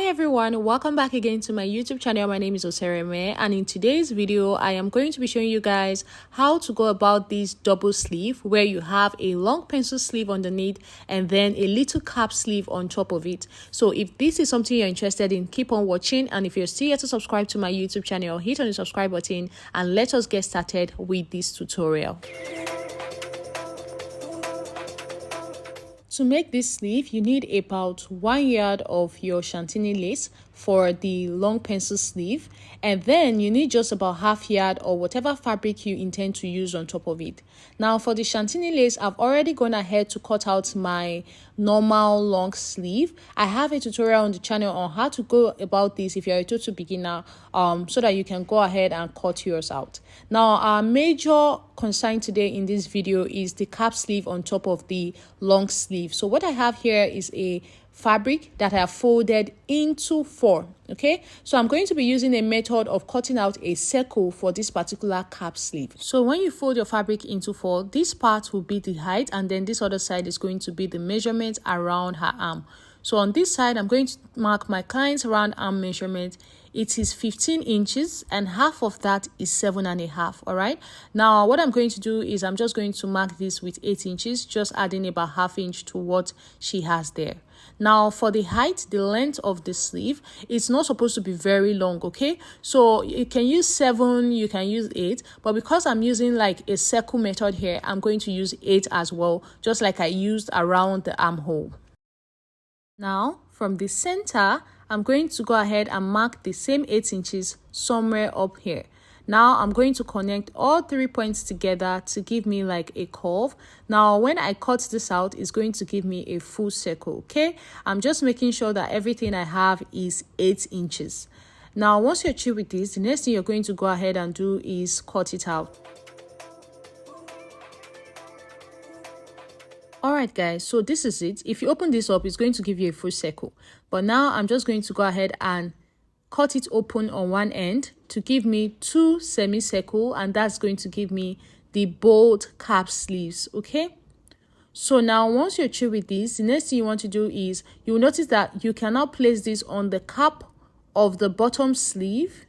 Hi everyone, welcome back again to my YouTube channel. My name is Osereme, and in today's video I am going to be showing you guys how to go about this double sleeve where you have a long pencil sleeve underneath and then a little cap sleeve on top of it. So if this is something you're interested in, keep on watching, and if you're still yet to subscribe to my YouTube channel, hit on the subscribe button and let us get started with this tutorial. To make this sleeve, you need about 1 yard of your Chantilly lace for the long pencil sleeve, and then you need just about half yard or whatever fabric you intend to use on top of it. Now for the Chantilly lace, I've already gone ahead to cut out my normal long sleeve. I have a tutorial on the channel on how to go about this if you're a total beginner, so that you can go ahead and cut yours out. Now our major concern today in this video is the cap sleeve on top of the long sleeve. So what I have here is a fabric that I have folded into 4. Okay, so I'm going to be using a method of cutting out a circle for this particular cap sleeve. So when you fold your fabric into 4, this part will be the height, and then this other side is going to be the measurement around her arm. So on this side, I'm going to mark my client's round arm measurement. It is 15 inches and half of that is 7.5. All right, now what I'm going to do is I'm just going to mark this with 8 inches, just adding about ½ inch to what she has there. Now for the height, the length of the sleeve, it's not supposed to be very long. Okay, so you can use 7, you can use 8, but because I'm using like a circle method here, I'm going to use 8 as well, just like I used around the armhole. Now from the center, I'm going to go ahead and mark the same 8 inches somewhere up here. Now I'm going to connect all 3 points together to give me like a curve. Now when I cut this out, it's going to give me a full circle. Okay, I'm just making sure that everything I have is 8 inches. Now once you're through with this, the next thing you're going to go ahead and do is cut it out. Alright guys, so this is it. If you open this up, it's going to give you a full circle. But now I'm just going to go ahead and cut it open on one end to give me 2 semicircle, and that's going to give me the bold cap sleeves. Okay, so now once you're through with this, the next thing you want to do is you will notice that you cannot place this on the cap of the bottom sleeve,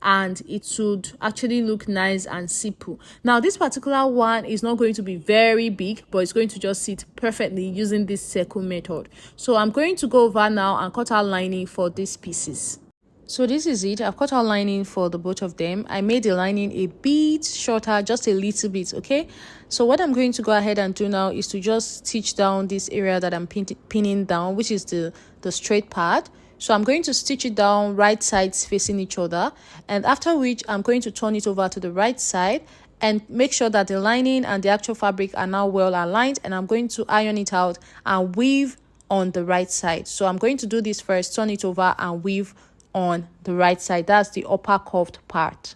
and it should actually look nice and simple. Now this particular one is not going to be very big, but it's going to just sit perfectly using this circle method. So I'm going to go over now and cut out lining for these pieces. So this is it. I've cut out lining for the both of them. I made the lining a bit shorter, just a little bit. Okay, so what I'm going to go ahead and do now is to just stitch down this area that I'm pinning down, which is the straight part. So I'm going to stitch it down right sides facing each other, and after which I'm going to turn it over to the right side and make sure that the lining and the actual fabric are now well aligned, and I'm going to iron it out and weave on the right side. So I'm going to do this first, turn it over and weave on the right side. That's the upper curved part.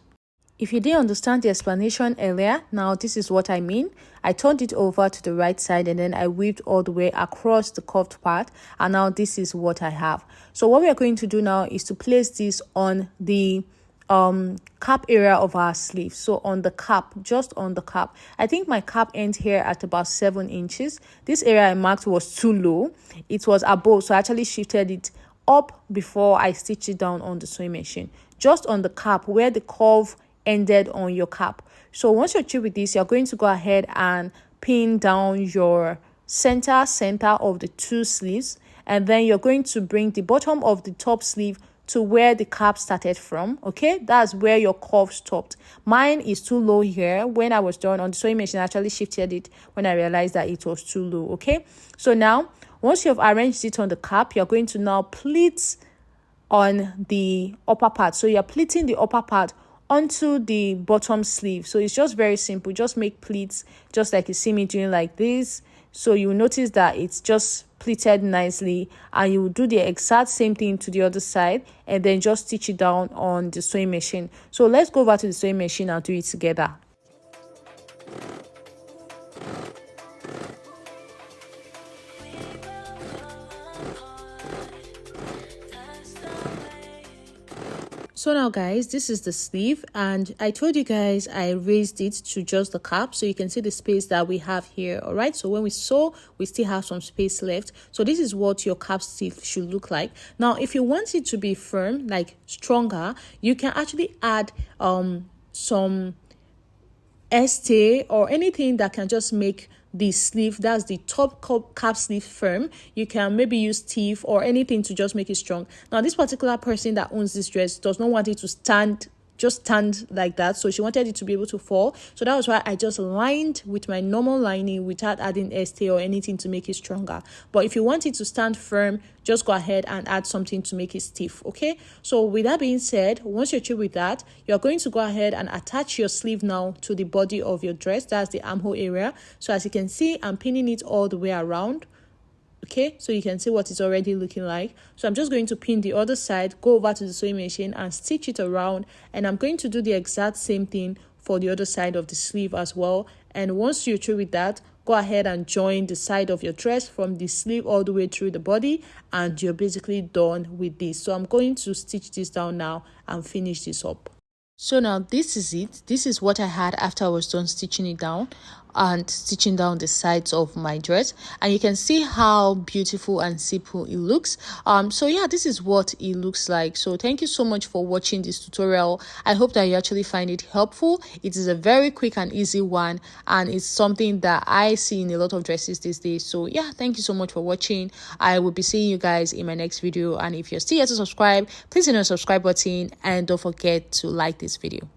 If you didn't understand the explanation earlier, now this is what I mean. I turned it over to the right side and then I weaved all the way across the curved part, and now this is what I have. So what we are going to do now is to place this on the cap area of our sleeve. So on the cap, just on the cap. I think my cap ends here at about 7 inches. This area I marked was too low. It was above, so I actually shifted it up before I stitched it down on the sewing machine. Just on the cap where the curve ended on your cap. So once you're through with this, you're going to go ahead and pin down your center of the 2 sleeves, and then you're going to bring the bottom of the top sleeve to where the cap started from. Okay, that's where your curve stopped. Mine is too low here. When I was done on the sewing machine, I actually shifted it when I realized that it was too low. Okay, so now once you've arranged it on the cap, you're going to now pleat on the upper part. So you're pleating the upper part onto the bottom sleeve. So it's just very simple. Just make pleats just like you see me doing like this. So you will notice that it's just pleated nicely, and you will do the exact same thing to the other side and then just stitch it down on the sewing machine. So let's go over to the sewing machine and do it together. So now guys, this is the sleeve, and I told you guys I raised it to just the cap so you can see the space that we have here. All right, so when we sew, we still have some space left. So this is what your cap sleeve should look like. Now if you want it to be firm, like stronger, you can actually add some stay or anything that can just make the sleeve, that's the top cap sleeve, firm. You can maybe use teeth or anything to just make it strong. Now this particular person that owns this dress does not want it to stand like that, so she wanted it to be able to fall. So that was why I just lined with my normal lining without adding stay or anything to make it stronger. But if you want it to stand firm, just go ahead and add something to make it stiff. Okay, so with that being said, once you're through with that, you're going to go ahead and attach your sleeve now to the body of your dress. That's the armhole area. So as you can see, I'm pinning it all the way around. Okay, so you can see what it's already looking like. So I'm just going to pin the other side, go over to the sewing machine and stitch it around, and I'm going to do the exact same thing for the other side of the sleeve as well. And once you're through with that, go ahead and join the side of your dress from the sleeve all the way through the body, and you're basically done with this. So I'm going to stitch this down now and finish this up. So now this is it. This is what I had after I was done stitching it down and stitching down the sides of my dress, and you can see how beautiful and simple it looks. So yeah, this is what it looks like. So thank you so much for watching this tutorial. I hope that you actually find it helpful. It is a very quick and easy one, and it's something that I see in a lot of dresses these days. So yeah, thank you so much for watching. I will be seeing you guys in my next video, and if you're still yet to subscribe, please hit the subscribe button and don't forget to like this video.